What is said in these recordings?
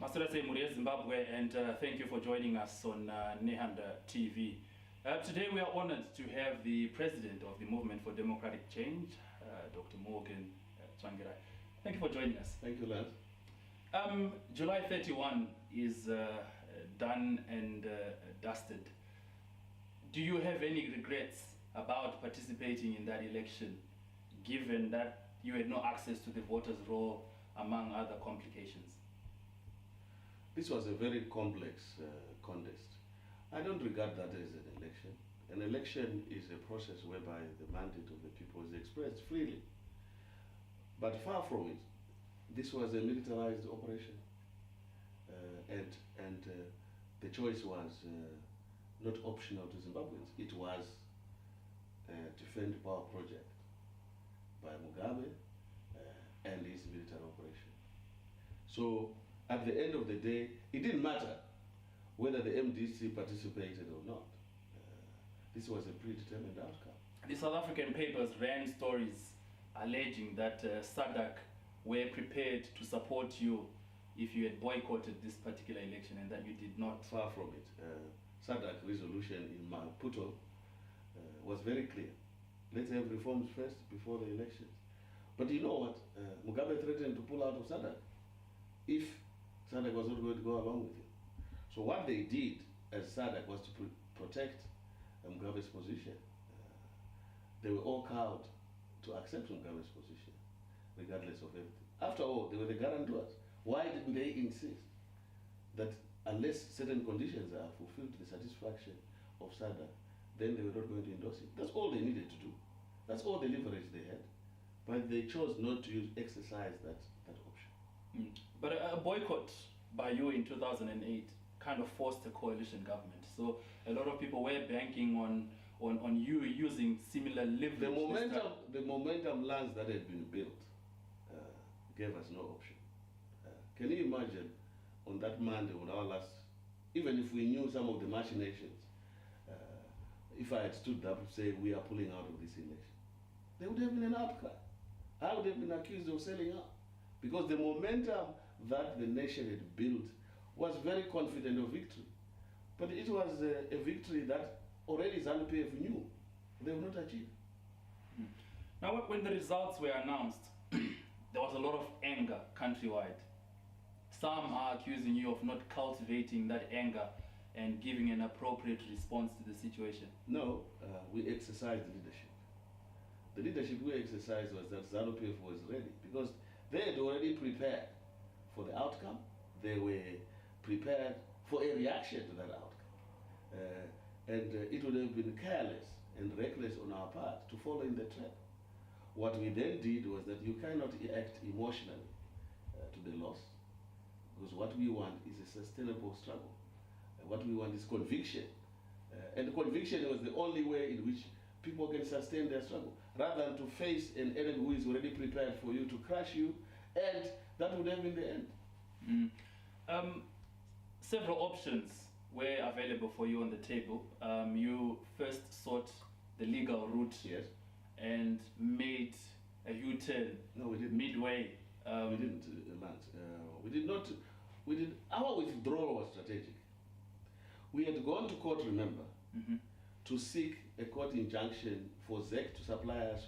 Masirase Murie, Zimbabwe, and thank you for joining us on Nehanda TV. Today we are honored to have the President of the Movement for Democratic Change, Dr. Morgan Tsvangirai. Thank you for joining us. Thank you, Lance. July 31 is done and dusted. Do you have any regrets about participating in that election, given that you had no access to the voters' roll, among other complications? This was a very complex contest. I don't regard that as an election. An election is a process whereby the mandate of the people is expressed freely. But far from it, this was a militarized operation. And the choice was not optional to Zimbabweans. It was a defend power project by Mugabe and his military operation. So at the end of the day, it didn't matter whether the MDC participated or not. This was a predetermined outcome. The South African papers ran stories alleging that SADC were prepared to support you if you had boycotted this particular election and that you did not. Far from it. SADC resolution in Maputo was very clear. Let's have reforms first before the elections. But you know what? Mugabe threatened to pull out of SADC if SADC was not going to go along with him. So what they did as SADC was to protect Mugabe's position. They were all cowed to accept Mugabe's position, regardless of everything. After all, they were the guarantors. Why didn't they insist that unless certain conditions are fulfilled to the satisfaction of SADC, then they were not going to endorse it? That's all they needed to do. That's all the leverage they had. But they chose not to exercise that option. But a boycott by you in 2008 kind of forced a coalition government. So a lot of people were banking on you using similar leverage. The momentum lines that had been built gave us no option. Can you imagine on that Monday, on our last, even if we knew some of the machinations, if I had stood up and say we are pulling out of this election, there would have been an outcry. I would have been accused of selling out. Because the momentum that the nation had built was very confident of victory. But it was a victory that already Zanu PF knew they would not achieve. Now, when the results were announced, there was a lot of anger countrywide. Some are accusing you of not cultivating that anger and giving an appropriate response to the situation. No, we exercised leadership. The leadership we exercised was that Zanu PF was ready because they had already prepared for the outcome. They were prepared for a reaction to that outcome. And it would have been careless and reckless on our part to follow in the trap. What we then did was that you cannot act emotionally to the loss, because what we want is a sustainable struggle. What we want is conviction. And conviction was the only way in which people can sustain their struggle, rather than to face an enemy who is already prepared for you to crush you, and that would have been the end. Several options were available for you on the table. You first sought the legal route, yes, and made a U-turn. No, we didn't. Midway. We didn't, Lance. We did not. We did. Our withdrawal was strategic. We had gone to court, remember, to seek a court injunction for ZEC to supply us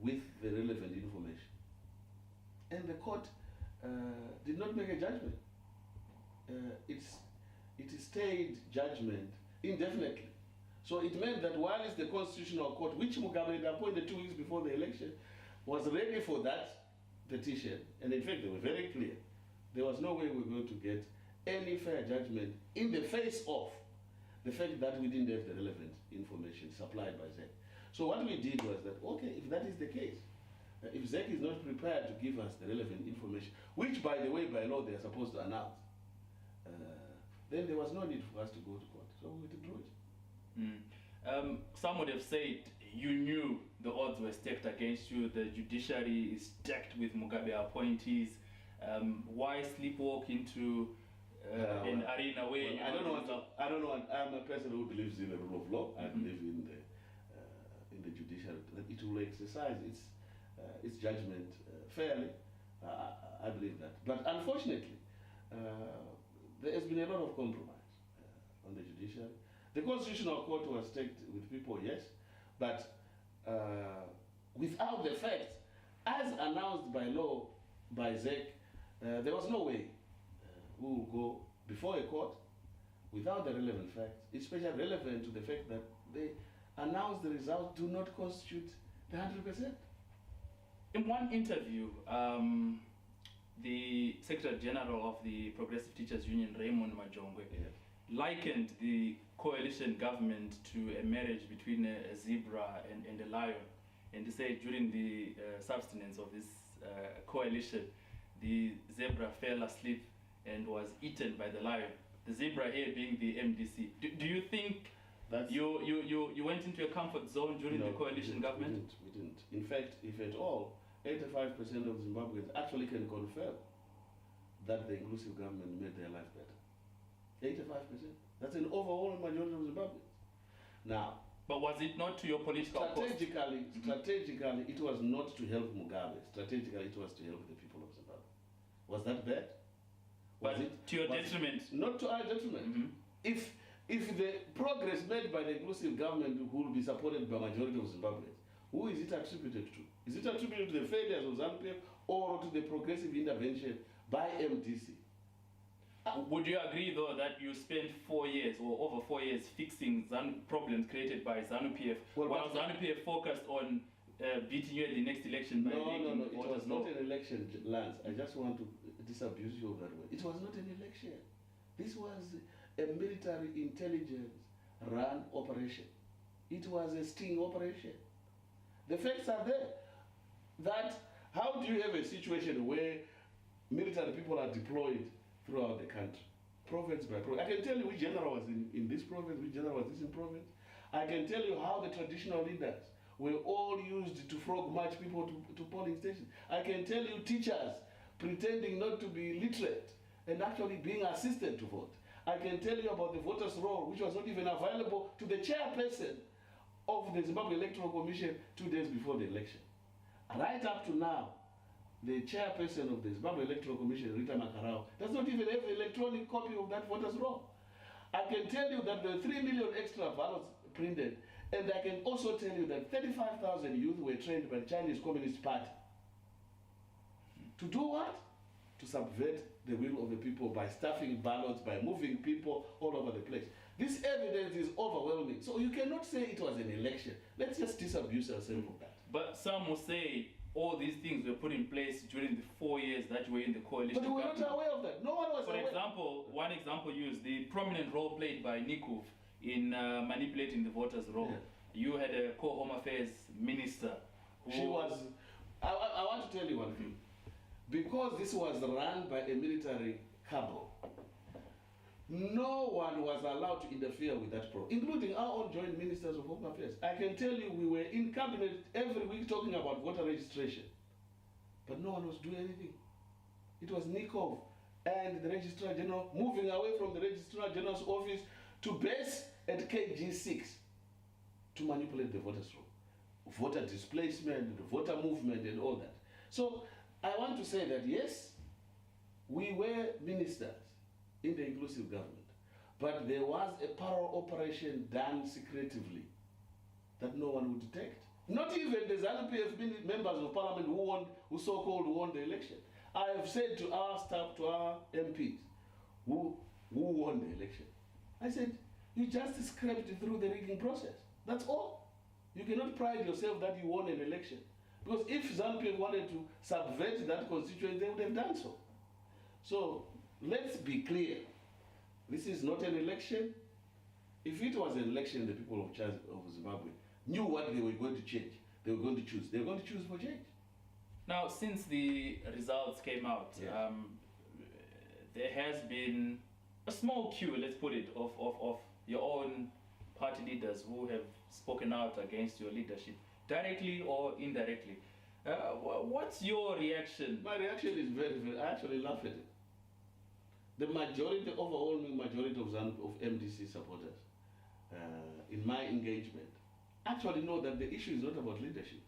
with the relevant information. And the court did not make a judgment. It stayed judgment indefinitely. So it meant that while the Constitutional Court, which Mugabe had appointed 2 weeks before the election, was ready for that petition, and in fact they were very clear, there was no way we were going to get any fair judgment in the face of the fact that we didn't have the relevant information supplied by ZEC. So what we did was that, okay, if that is the case, if ZEC is not prepared to give us the relevant information, which by the way, by law, they are supposed to announce, then there was no need for us to go to court. So we withdrew it. Some would have said you knew the odds were stacked against you, the judiciary is stacked with Mugabe appointees. Why sleepwalk into an arena where I don't know. I'm a person who believes in the rule of law. I believe in the judiciary that it will exercise its judgment fairly. I believe that. But unfortunately, there has been a lot of compromise on the judiciary. The Constitutional Court was staked with people, yes, but without the facts, as announced by law, by ZEC, there was no way we will go before a court without the relevant facts, especially relevant to the fact that they announced the results do not constitute the 100%. In one interview, the Secretary General of the Progressive Teachers Union, Raymond Majongwe, likened the coalition government to a marriage between a zebra and a lion. And he said during the subsistence of this coalition, the zebra fell asleep and was eaten by the lion. The zebra here being the MDC. Do you think you went into a comfort zone during the coalition government? We didn't. In fact, if at all, 85% of Zimbabweans actually can confirm that the inclusive government made their life better. 85%. That's an overall majority of Zimbabweans. Now, but was it not to your political strategically, it was not to help Mugabe. Strategically, it was to help the people of Zimbabwe. Was that bad? Was it to your detriment? Not to our detriment. If the progress made by the inclusive government will be supported by majority of Zimbabweans, who is it attributed to? Is it attributed to the failures of Zanu PF or to the progressive intervention by MDC? Would you agree, though, that you spent 4 years or over 4 years fixing problems created by Zanu PF, while Zanu PF focused on beating you at the next election? No, it was not an election, Lance. I just want to disabuse you of that word. It was not an election. This was a military intelligence run operation. It was a sting operation. The facts are there. That how do you have a situation where military people are deployed throughout the country, province by province? I can tell you which general was in this province, which general was in province. I can tell you how the traditional leaders were all used to frog march people to polling stations. I can tell you teachers pretending not to be literate and actually being assisted to vote. I can tell you about the voters' roll, which was not even available to the chairperson of the Zimbabwe Electoral Commission 2 days before the election. Right up to now, the chairperson of the Zimbabwe Electoral Commission, Rita Makarao, does not even have an electronic copy of that voters' roll. I can tell you that there are 3 million extra ballots printed, and I can also tell you that 35,000 youth were trained by the Chinese Communist Party. To do what? To subvert the will of the people by stuffing ballots, by moving people all over the place. This evidence is overwhelming. So you cannot say it was an election. Let's just disabuse ourselves of that. But some will say all these things were put in place during the 4 years that you were in the coalition. But we were not aware of that. No one was aware. For example, one example used, the prominent role played by Nikov in manipulating the voters' roll. Yeah. You had a co-home affairs minister. She was, I want to tell you one thing. Because this was run by a military cabal, no one was allowed to interfere with that program, including our own joint ministers of home affairs. I can tell you we were in cabinet every week talking about voter registration, but no one was doing anything. It was Nikov and the Registrar General moving away from the Registrar General's office to base at KG6 to manipulate the voters' roll, voter displacement, voter movement and all that. So I want to say that yes, we were ministers in the inclusive government, but there was a power operation done secretively that no one would detect. Not even the Zanu PF members of parliament who so-called won the election. I have said to our staff, to our MPs who won the election, I said, you just scraped through the rigging process. That's all. You cannot pride yourself that you won an election. Because if Zanu PF wanted to subvert that constituency, they would have done so. So let's be clear. This is not an election. If it was an election, the people of Zimbabwe knew what they were going to change. They were going to choose. They were going to choose for change. Now, since the results came out, there has been a small queue, let's put it, of your own party leaders who have spoken out against your leadership, directly or indirectly. What's your reaction? My reaction is very, I actually laugh at it. The majority, overwhelming majority of MDC supporters, in my engagement, actually know that the issue is not about leadership.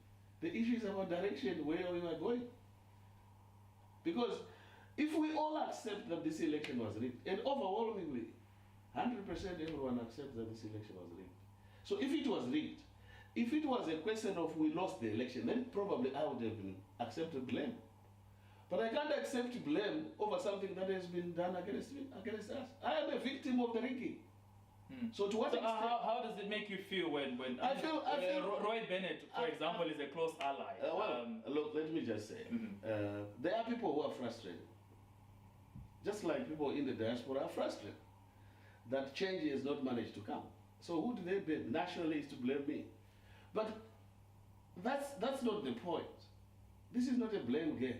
The issue is about direction, where we are going. Because If we all accept that this election was rigged, and overwhelmingly, 100% everyone accepts that this election was rigged. So if it was rigged, if it was a question of we lost the election, then probably I would have accepted blame. But I can't accept blame over something that has been done against me, against us. I am a victim of the rigging. So to what extent? How does it make you feel when I feel Roy Bennett, for example, is a close ally? Look, let me just say, there are people who are frustrated. Just like people in the diaspora are frustrated that change has not managed to come. So who do they blame? Nationalists to blame me. But that's not the point. This is not a blame game.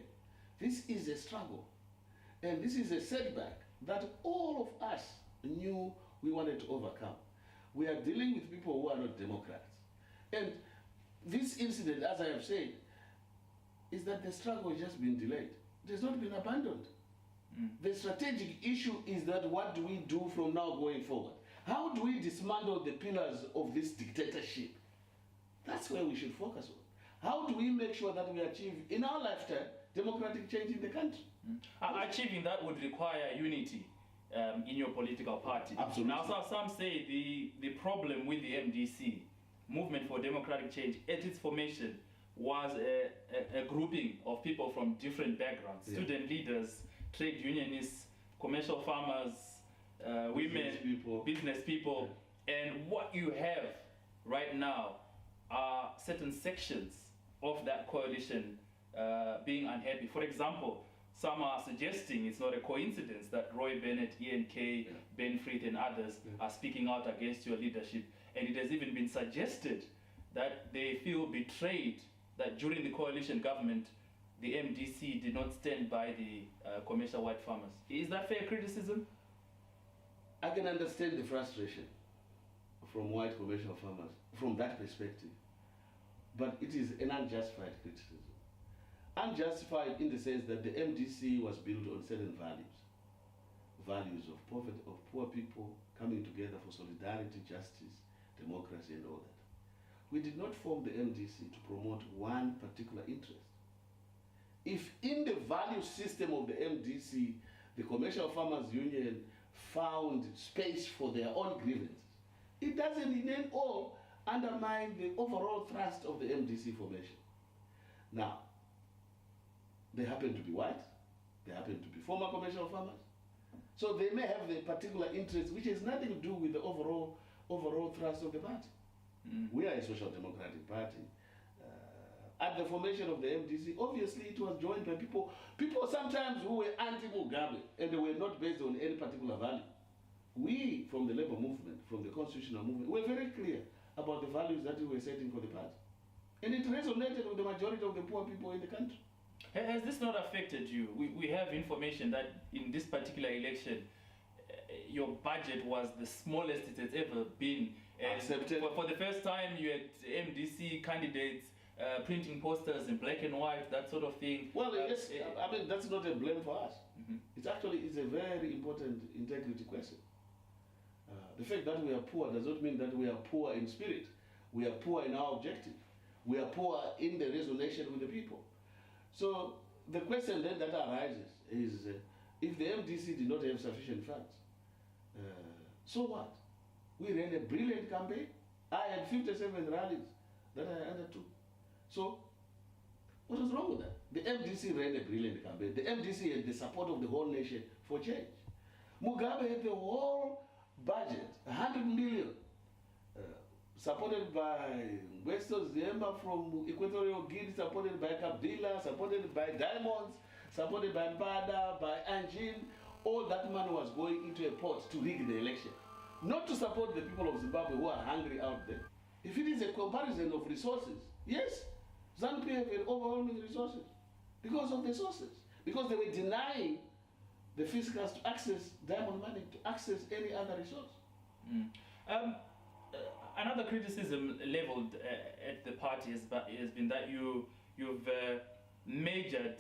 This is a struggle. And this is a setback that all of us knew we wanted to overcome. We are dealing with people who are not Democrats. And this incident, as I have said, is that the struggle has just been delayed. It has not been abandoned. The strategic issue is that what do we do from now going forward? How do we dismantle the pillars of this dictatorship? That's where we should focus on. How do we make sure that we achieve, in our lifetime, democratic change in the country? Achieving that would require unity in your political party. Absolutely. Now, some say the problem with the MDC, Movement for Democratic Change, at its formation was a grouping of people from different backgrounds, student leaders, trade unionists, commercial farmers, women, business people. And what you have right now are certain sections of that coalition being unhappy. For example, some are suggesting it's not a coincidence that Roy Bennett, ENK, Ben Frith and others are speaking out against your leadership. And it has even been suggested that they feel betrayed that during the coalition government, the MDC did not stand by the commercial white farmers. Is that fair criticism? I can understand the frustration from white commercial farmers from that perspective, but it is an unjustified criticism. Unjustified in the sense that the MDC was built on certain values of poverty, of poor people coming together for solidarity, justice, democracy and all that. We did not form the MDC to promote one particular interest. If in the value system of the MDC, the Commercial Farmers Union found space for their own grievances, it doesn't in all undermine the overall thrust of the MDC formation. Now, they happen to be white, they happen to be former commercial farmers, so they may have the particular interest which has nothing to do with the overall thrust of the party. We are a social democratic party. At the formation of the MDC, obviously it was joined by people sometimes who were anti-Mugabe, and they were not based on any particular value. We, from the labor movement, from the constitutional movement, were very clear about the values that we were setting for the party. And it resonated with the majority of the poor people in the country. Has this not affected you? We have information that in this particular election, your budget was the smallest it has ever been. Accepted. For the first time, you had MDC candidates printing posters in black and white, that sort of thing. Well, yes, I mean, that's not a blame for us. It's a very important integrity question. The fact that we are poor does not mean that we are poor in spirit. We are poor in our objective. We are poor in the resonation with the people. So the question then that arises is, if the MDC did not have sufficient funds, so what? We ran a brilliant campaign. I had 57 rallies that I undertook. So what was wrong with that? The MDC ran a brilliant campaign. The MDC had the support of the whole nation for change. Mugabe had the whole budget, 100 million, supported by Weston Ziemba from Equatorial Guinea, supported by Kabila, supported by Diamonds, supported by Bada, by Anjin. All that money was going into a pot to rig the election. Not to support the people of Zimbabwe who are hungry out there. If it is a comparison of resources, yes, Zanu PF had overwhelming resources because of the sources. Because they were denying the fiscals to access diamond money, to access any other resource. Another criticism leveled at the party has been that you've majored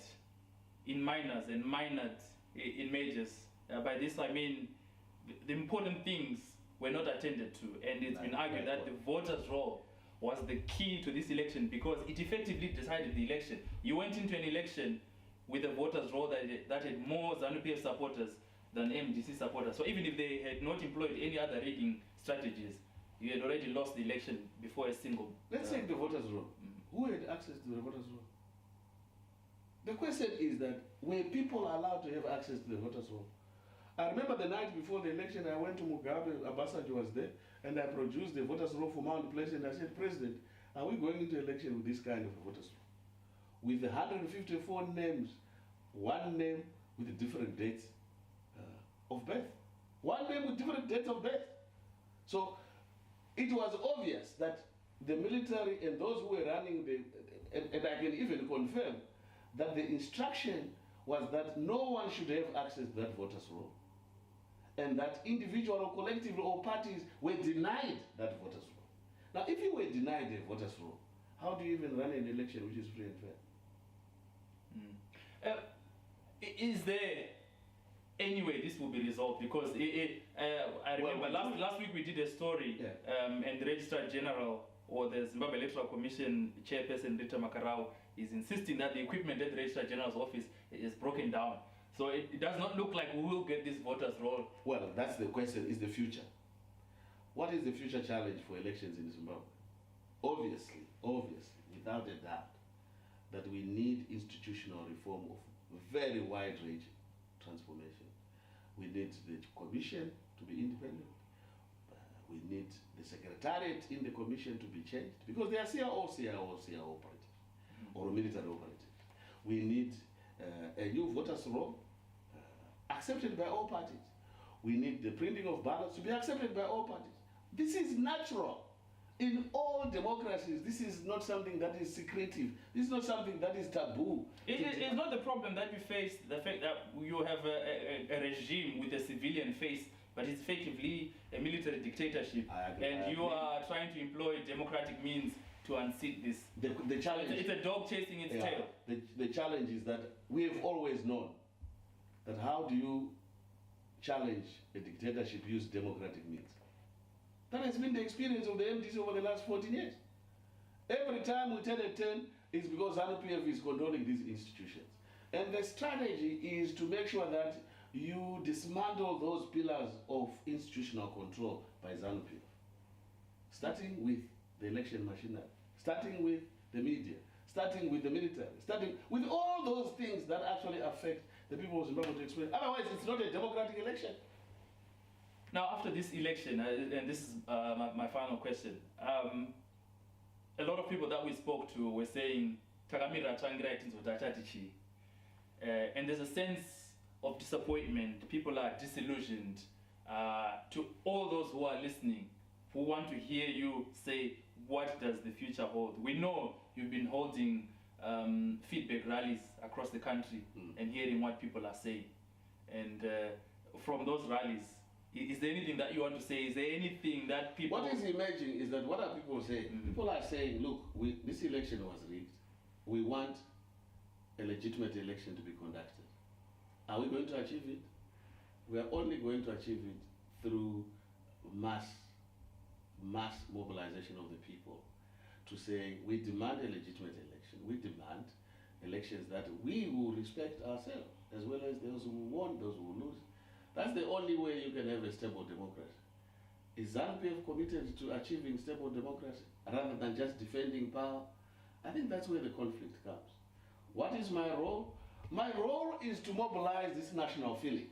in minors and minored in majors. By this I mean the important things were not attended to, and it's been argued that the voters' role was the key to this election because it effectively decided the election. You went into an election with a voters roll that had more Zanu PF supporters than MDC supporters. So even if they had not employed any other rigging strategies, you had already lost the election before a single. Let's take the voters roll. Who had access to the voters roll? The question is that were people allowed to have access to the voters roll? I remember the night before the election, I went to Mugabe, Abasajo was there, and I produced the voters roll for Mount Pleasant, and I said, President, are we going into election with this kind of a voters roll? With the 154 names, one name with different dates of birth. One name with different dates of birth. So it was obvious that the military and those who were running and I can even confirm that the instruction was that no one should have access to that voters roll, and that individual or collective or parties were denied that voters roll. Now, if you were denied a voters roll, how do you even run an election which is free and fair? Is there any way this will be resolved? Because I remember last week we did a story, and the Registrar General or the Zimbabwe Electoral Commission Chairperson Rita Makarau is insisting that the equipment at the Registrar General's office is broken down. So it does not look like we will get this voters roll. Well, that's the question, is the future. What is the future challenge for elections in Zimbabwe? Obviously, without a doubt, that we need institutional reform of very wide-ranging transformation. We need the commission to be independent. We need the secretariat in the commission to be changed because they are CRO operatives or military operatives. We need a new voters roll accepted by all parties. We need the printing of ballots to be accepted by all parties. This is natural. In all democracies, this is not something that is secretive. This is not something that is taboo. It's not the problem that we face, the fact that you have a regime with a civilian face, but it's effectively a military dictatorship. And you are trying to employ democratic means to unseat this. The challenge, it's a dog chasing its tail. The challenge is that we have always known that how do you challenge a dictatorship use democratic means? That has been the experience of the MDC over the last 14 years. Every time we turn a turn, it's because Zanu PF is controlling these institutions. And the strategy is to make sure that you dismantle those pillars of institutional control by Zanu PF. Starting with the election machinery, starting with the media, starting with the military, starting with all those things that actually affect the people of Zimbabwe to explain. Otherwise, it's not a democratic election. Now, after this election, and this is my final question, a lot of people that we spoke to were saying, Takamira Tsvangirai tinzotachatichi. And there's a sense of disappointment. People are disillusioned. To all those who are listening, who want to hear you say, what does the future hold? We know you've been holding feedback rallies across the country and hearing what people are saying. And from those rallies, is there anything that you want to say? Is there anything that people... What is emerging is that what are people saying? People are saying, look, this election was rigged. We want a legitimate election to be conducted. Are we going to achieve it? We are only going to achieve it through mass mobilization of the people to say, we demand a legitimate election. We demand elections that we will respect ourselves, as well as those who won, those who lose. That's the only way you can have a stable democracy. Is Zanu PF committed to achieving stable democracy rather than just defending power? I think that's where the conflict comes. What is my role? My role is to mobilize this national feeling,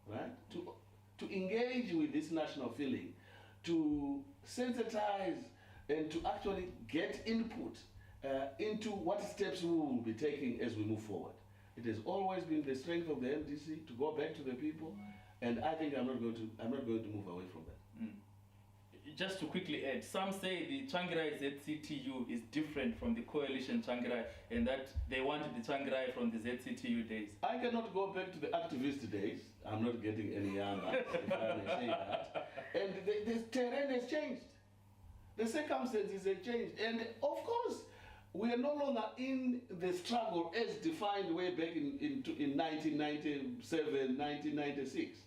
right? To engage with this national feeling, to sensitize and to actually get input into what steps we will be taking as we move forward. It has always been the strength of the MDC to go back to the people, and I think I'm not going to move away from that. Just to quickly add, some say the Tsvangirai ZCTU is different from the coalition Tsvangirai, and that they wanted the Tsvangirai from the ZCTU days. I cannot go back to the activist days. I'm not getting any younger, if I may say that. And the terrain has changed. The circumstances have changed. And of course, we are no longer in the struggle as defined way back in 1997, 1996.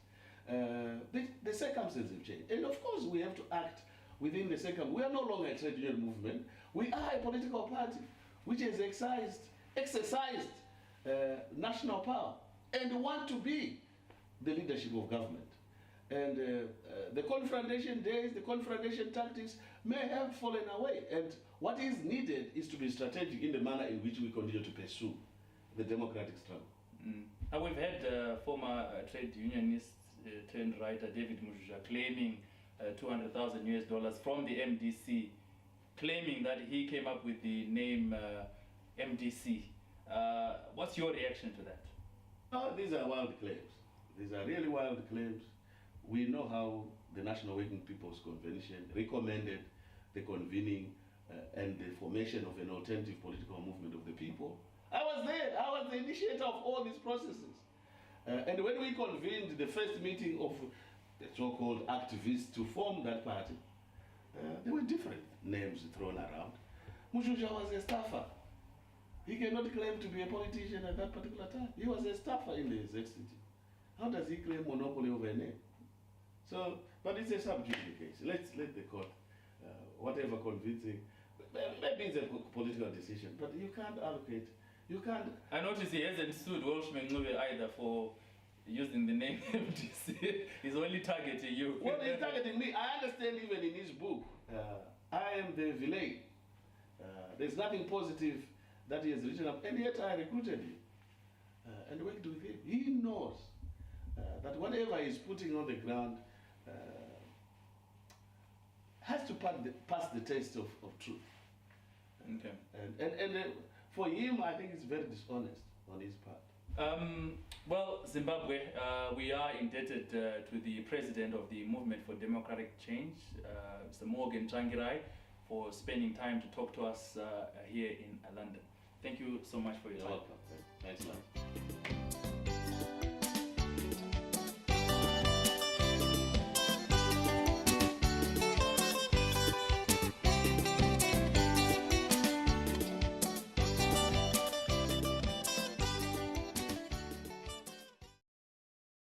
The circumstances have changed. And of course, we have to act within the circumstances. We are no longer a trade union movement. We are a political party which has exercised exercised national power and want to be the leadership of government. And the confrontation days, the confrontation tactics may have fallen away. And what is needed is to be strategic in the manner in which we continue to pursue the democratic struggle. Now we've had former trade unionist turned writer David Mujuja claiming $200,000 from the MDC, claiming that he came up with the name MDC. What's your reaction to that? No, these are wild claims. These are really wild claims. We know how the National Working People's Convention recommended the convening and the formation of an alternative political movement of the people. I was there. I was the initiator of all these processes. And when we convened the first meeting of the so-called activists to form that party, there were different names thrown around. Mujuja was a staffer. He cannot claim to be a politician at that particular time. He was a staffer in the ZCT. How does he claim monopoly over a name? So, but it's a sub judice case. Let's let the court, whatever convincing, maybe it's a political decision, but you can't allocate. You can't. I notice he hasn't sued Welshman Ngube either for using the name MDC. He's only targeting you. Well, he's targeting me. I understand even in his book, I am the villain. There's nothing positive that he has written up, and yet I recruited him and worked with him. He knows that whatever he's putting on the ground has to pass the test of truth. Okay. And for him, I think it's very dishonest on his part. Well, Zimbabwe, we are indebted to the president of the Movement for Democratic Change, Mr. Tsvangirai, for spending time to talk to us here in London. Thank you so much for your time. You're welcome. Thanks a lot.